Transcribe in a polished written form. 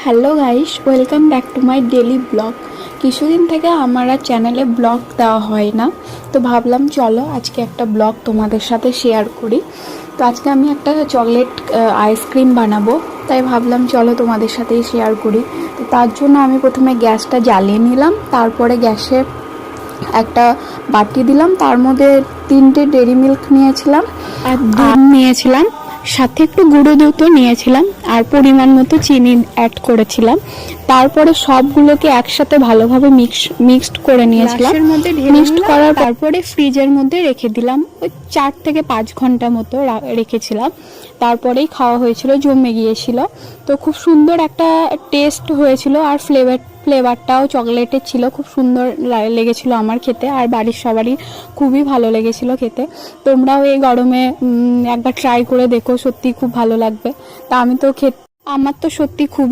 Hello guys, welcome back to my daily blog. কিছুদিন থেকে আমার আর চ্যানেলে ব্লগ দেওয়া হয় না, তো ভাবলাম চলো আজকে একটা ব্লগ তোমাদের সাথে শেয়ার করি। তো আজকে আমি একটা চকলেট আইসক্রিম বানাবো, তাই ভাবলাম চলো তোমাদের সাথেই শেয়ার করি। তো তার জন্য আমি প্রথমে গ্যাসটা জ্বালিয়ে নিলাম, তারপরে গ্যাসে একটা বাটি দিলাম, তার মধ্যে 3টে ডেরি মিল্ক নিয়েছিলাম আর দুধ নিয়েছিলাম, সাথে একটু গুঁড়ো দুধও নিয়েছিলাম আর পরিমাণ মতো চিনি অ্যাড করেছিলাম। তারপরে সবগুলোকে একসাথে ভালোভাবে মিক্সড করে নিয়েছিলাম। মিক্সড করার তারপরে ফ্রিজের মধ্যে রেখে দিলাম, ওই 4 থেকে 5 ঘন্টা মতো রেখেছিলাম। তারপরেই খাওয়া হয়েছিল, জমে গিয়েছিল। তো খুব সুন্দর একটা টেস্ট হয়েছিল আর ফ্লেভারটাও চকলেটের ছিল, খুব সুন্দর লেগেছিল আমার খেতে, আর বাড়ির সবারই খুবই ভালো লেগেছিল খেতে। তোমরাও এই গরমে একবার ট্রাই করে দেখো, সত্যি খুব ভালো লাগবে। তা আমার তো সত্যি খুবই